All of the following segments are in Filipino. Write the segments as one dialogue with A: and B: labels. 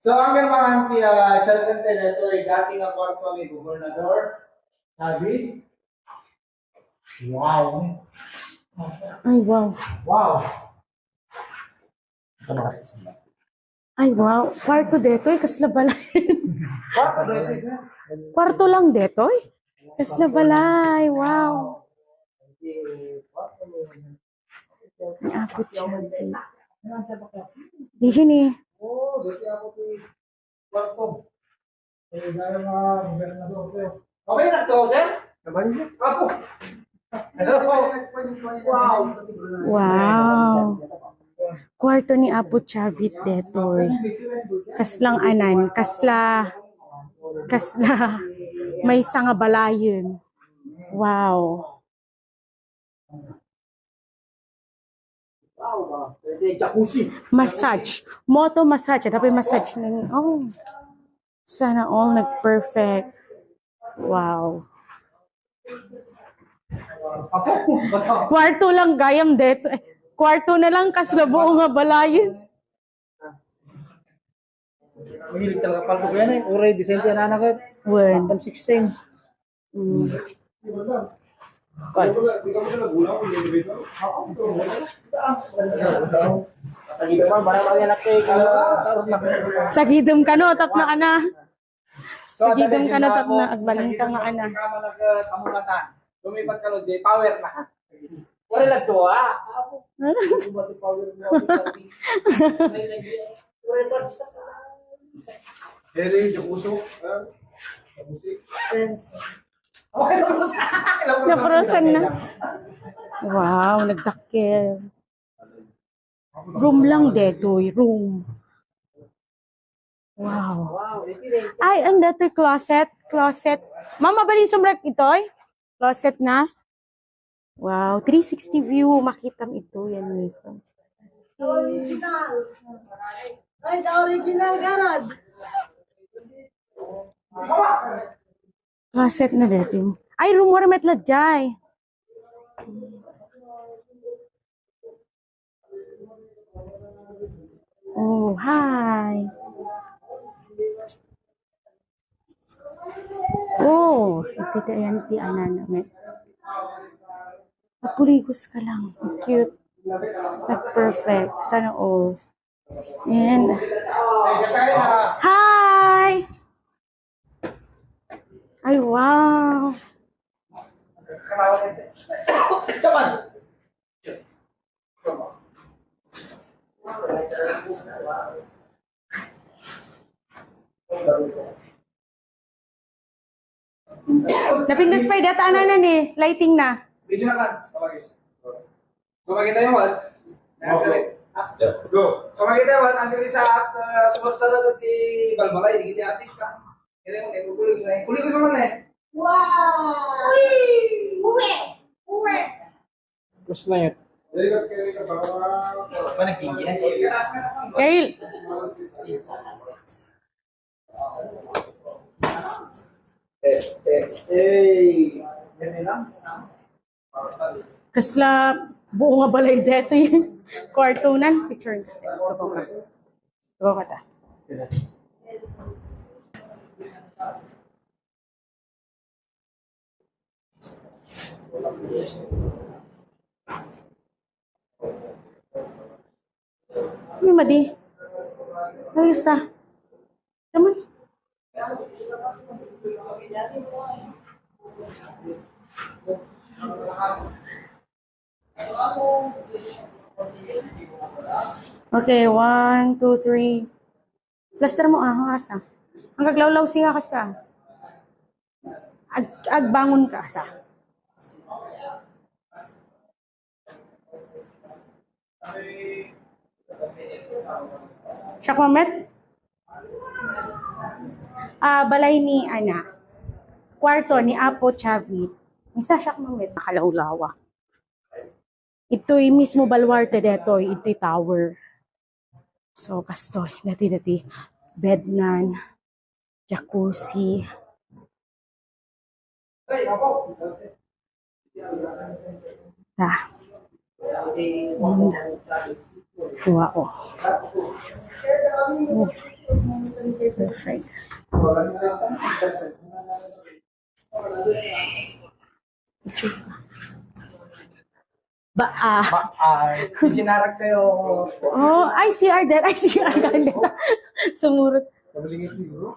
A: So, ang ganahan sa Tantela, so ay dating ang kwarto ni Gobernador David. Wow!
B: Ay, wow.
A: Wow!
B: Ay, wow. Kwarto detoy, kasla balay. Kwarto lang detoy? Kasla balay, wow. May apot siya. Di siya ni.
A: Oh, dito ako po kwarto. Eh, dahil mga Gobernador ko. Okay na to, sir? Naman sir? Apo! Wow!
B: Wow. Kwarto ni Apo Chavit detoy. Kaslang anan, kasla may sanga balayon. Wow.
A: Wow! Pwede jacuzzi.
B: Massage. Moto massage. Dapat massage na. Oh. Sana all nag-perfect. Wow. Kwarto lang gayam dito. Kwarto na lang kaslabo nga balayin.
A: Mahilig talaga palto ko yan eh. Uray, Vicente, anak ko.
B: Word.
A: 16.
B: Mm. Sagidom ka no, tap na ka na. Sagidom ka no, tap na. Agbalang ka nga ana.
A: Kamulatan. Lumipat ka no, J. Power na. Wala lang to, ha?
C: Pwede yung jacuzzi.
A: Okay,
B: Napurusan na. Wow, nagdakil. Room lang detoy, room. Wow. Ay, ang datoy closet. Closet. Mama, balin sumrak itoy? Closet na? Wow, 360 view. Makita mo ito. Yan, Nathan.
D: Original. Ay, the original garage.
B: Closet na dito. Ay, room mo met ladjay. Oh, hi. Oh, ito yan ti Anana. Nagpuligos ka lang. Cute. Nag-perfect. Sana all. And, hi! Ay, wow.
A: Saman!
B: Napindas pa data Anana ni. Lighting na.
A: Video na ka. Sumagin tayo, what? Go. Sumagin tayo, what? Ang bilis sa sumarsarad at balbalay. Hindi kita artista. Kaya mo, kukulig ko na. Kulig ko sa mga eh.
D: Wow! Uwe! Uwe!
A: Gusto na yun. Ba nagkingin na?
B: Kail.
A: Yan lang.
B: Kasla buo nga balay dito yun. Kwartunan. Picture. Tuko ka. Tuko ka ta. Ano madi? Ayos ta. Naman. Okay, 1, 2, 3. Plaster mo hangas ah. Ang kaglawlaw siya kasta. Agbangon ka sa. Siya comment? Balay ni Ana. Kwarto ni Apo Chavit. Isa siya comment. Nakalawlawa. Ito'y mismo balwarte detoy. Ito'y tower. So, kastoy. Dati. Bed nan. Jacuzzi. Ah. Wow. Oh, perfect.
A: Sinarag kayo.
B: Oh, I see our dad. I see our dad. Sumurot.
A: Nabalingit siguro.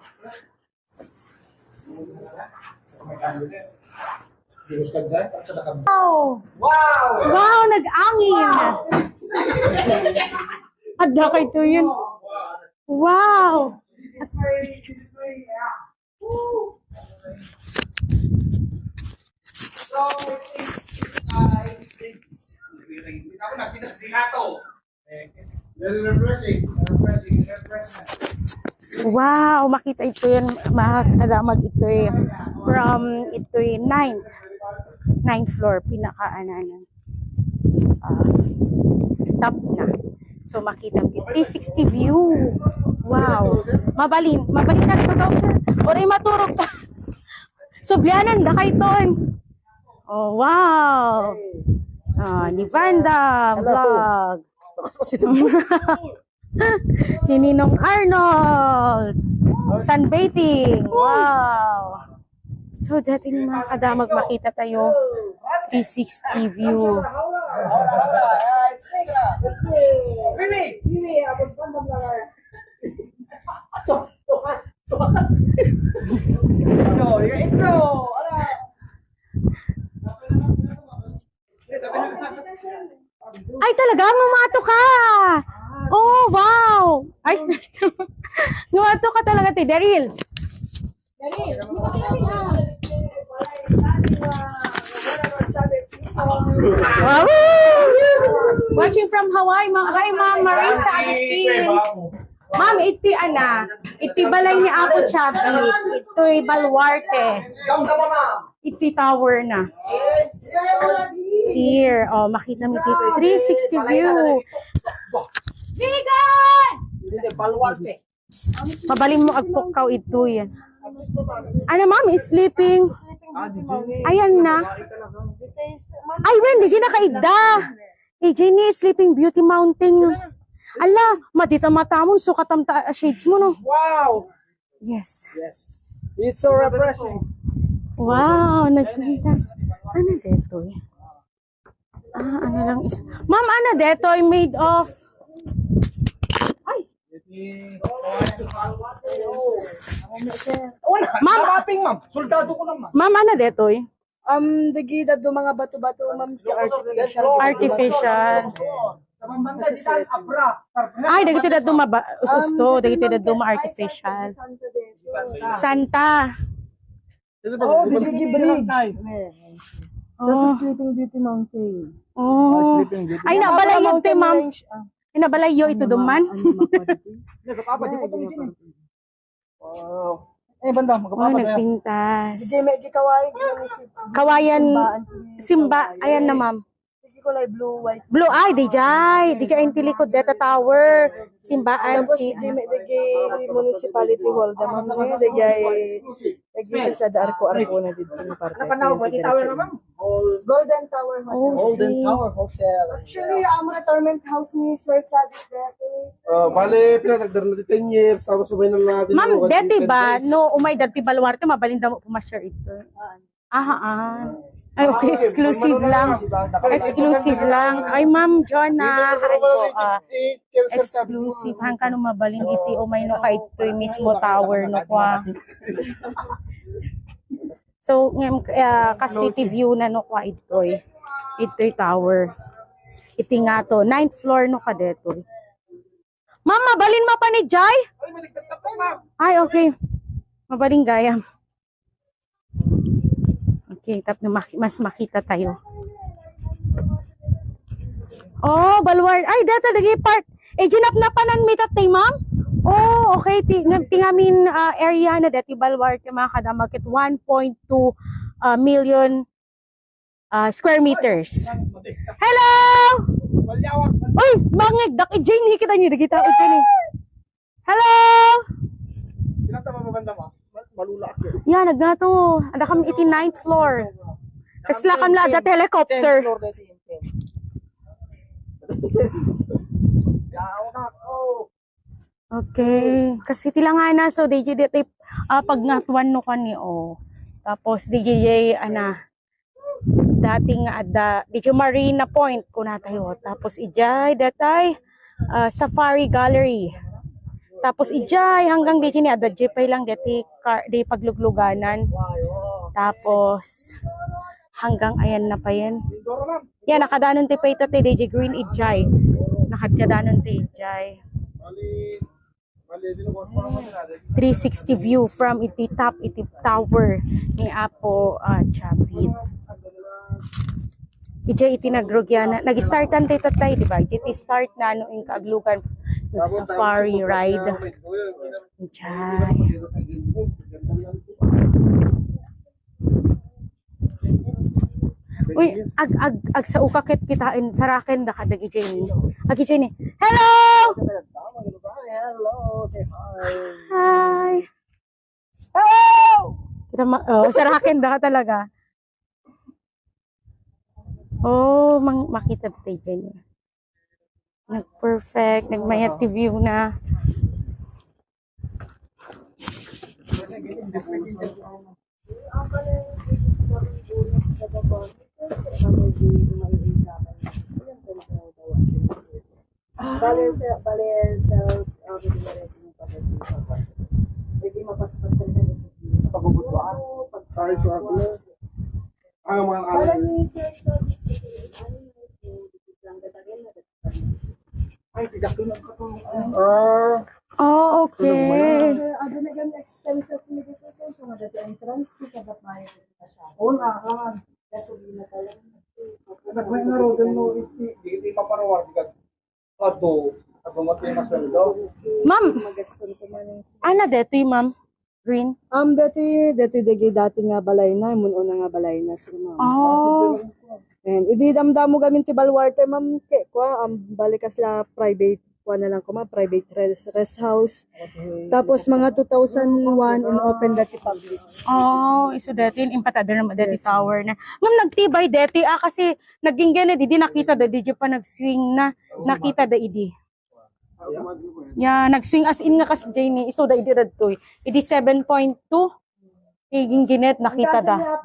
A: Dilos ka dyan?
B: Wow!
A: Wow!
B: Wow, nag-angin! Adda kay to yun. Wow!
A: Ako nakita sa Dinato.
B: Wow, makita ito yan, makadamag ito eh. From ito eh, 9th floor, pinaka-ananan. Top na. So makita mo, 360 view. Wow. Mabalin na ito daw, sir. Oray maturog ka. Sublianan, dakay ton. Oh, wow. Ni Vanda vlog. Ni Ninong Arnold. Sunbathing. Wow. So, dati ni mga kadamag makita tayo 360 view. Ay, talaga, mamato ka! Oh, wow! Ay, numato ka talaga, ti Daryl. Wow! Watching from Hawaii, hi, Ma'am Marisa Agustin. Ma'am, iti iti balay ni Apo Chabi. Ito'y Baluarte. Iti tower na. Here, oh, makita mo dito. 360 view. Vegan! Mabaling mo agpukaw ito yan. Ano, ma'am, is sleeping. Ayan na. Ay, when, di na kaida. Eh, Jenny, Sleeping Beauty Mountain. Ala, matita matamon, so katamta shades mo, no?
A: Wow!
B: Yes.
A: Yes. It's so refreshing.
B: Wow, nagpintas. Ano dito eh? Ano lang is... Ma'am, ano dito ay made of... Ay! Ma'am,
A: Kaping, ma'am. Soldado ko naman.
B: ma'am, ano dito eh?
D: Dagida do mga bato-bato, ma'am, artificial.
B: Artificial. Ay, dagito na dumaba. Ususto, dagito na duma artificial. Santa.
D: Oh, Bigigi Bridge. This is
B: Oh.
D: Sleeping Beauty Mountain.
B: Oh. Ay, nabalayo ito, ma'am. Ay, nabalayo ito duman.
A: Wow. Eh, banda,
B: Oh,
A: magkapapa na yan.
B: nagpintas.
D: Hindi, may gikaway.
B: Kawayan, simba. Ayan na, ma'am.
D: Sige ko lang, blue, white.
B: Blue, ay, DJ yung tilikod, Deta Tower. Simbaan.
D: Tapos, hindi may municipality hall. Daman mo yun, dagay sa arko-arko na dito.
A: Napanawag, may tower na, ma'am.
D: Golden Tower Hotel.
B: Oh,
A: Golden
B: see.
A: Tower Hotel.
D: Actually, ang retirement house ni Sir Chad is there.
C: Bale, pinatagdar na 10 years, tapos umay na natin.
B: Ma'am, dati ba, no, umay dati Baluarte, mabalinda mo pumashare ito. Ay, okay, exclusive lang. Exclusive lang. Ay, Ma'am Jonah, ay ko, exclusive. Hang ka no mabalin iti, umay no ka ito yung mismo tower, no kwa. So, ngem ka-city view na no kwa ito eh. Ito'y tower. Iti nga to, 9th floor no ka dito. Ma'am, mabalin mo pa ni Jai? Ay, okay. Mabaling gayam. Okay, tap na mas makita tayo. Oh, Baluarte. Ay, data lagi part. Eh, ginap-napanan mi tatay, ma'am? Oh, okay. Tingamin area na dati Baluarte, mga kadamakit 1.2 million square meters. Hello! Uy, bangig. Daki Jane, kita niyo. Dagita ko Jane. Hello!
A: Pinatama mo banda, ma'am? Malula ako.
B: Yan, nagnato. Ada kami iti 9th floor. Kasla kam la da helicopter. Okay. Kasi tilangana so DJ dito pag natuan no kan ni o. Tapos DJ dating ada DJ Marina Point ko natayo. Tapos ijay datay Safari Gallery. Tapos ijay hanggang DJ ni ada jepay lang dati di paglugluganan. Tapos hanggang ayan na pa yan. Yan nakadanon ti payta ti DJ Green ijay. Nakadkadanon ti ijay. 360 view from iti top iti tower ni Apo Chavit. Ija iti nagrogyan nag-startan tayo tatay, di ba? Iti start na ano yung kaaglugan ng safari ride. Ijay. Uy, ag sa ukakit kitain saraken da kadag ijay ni. Ag ijay ni. Hello!
A: Hello, say hi.
B: Hi!
A: Hello!
B: Kita saraken da ka talaga. Oh, makita tayo dyan. Nag-perfect, nagmayat view na.
C: Ay, so ako na. Ay, mga alam.
A: Ay, tidak ko lang katulong.
B: Oh, okay.
D: Ada na gan expenses ni dito so nga dati entrance kita dapat bayad kita siya.
A: Una, kaman.
D: Gasolina pa lang.
A: Nagmay na ro, din mo, di paparawar, di ka. Ato mo tayo masweldo.
B: Ma'am,
D: Magaston ko man yung
B: ana dito ma'am? Green?
D: dati nga balay na, muno na nga balay na sir ma'am.
B: Oh,
D: And idi damdam mo gamin ti Balwarte ma'am ke kwa balikas la private kwa na lang ko ma private rest house. Tapos mga 2001 in open dati public.
B: oh, iso dati yung impatada naman dati tower na. Ma'am, nagtibay dati kasi naging ganit, di nakita da, di pa nag-swing na, nakita da idi. Yeah, nag-swing as in nga kasi Janie, iso da idi radto. Idi 7.2, iging ginet, nakita da.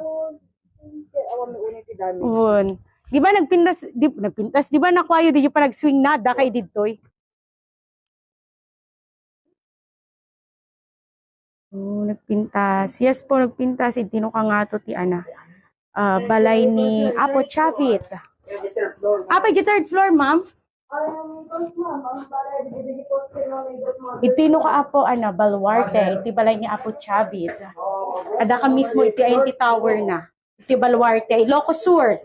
D: Awan mi unit ti dami.
B: Un. Di ba nagpintas, di ba nakwayo di pa nag-swing nada kay didtoy? Oh, nagpintas. Yes po, nagpintas. Itino ka nga to ti ana. Balay ni Apo Chavit. Apa yung third floor, ma'am? Itino ka Apo, Balwarte. Iti balay ni Apo Chavit. Ada ka mismo, iti ayan ti tower na. Iti Balwarte. Ilocos Sur.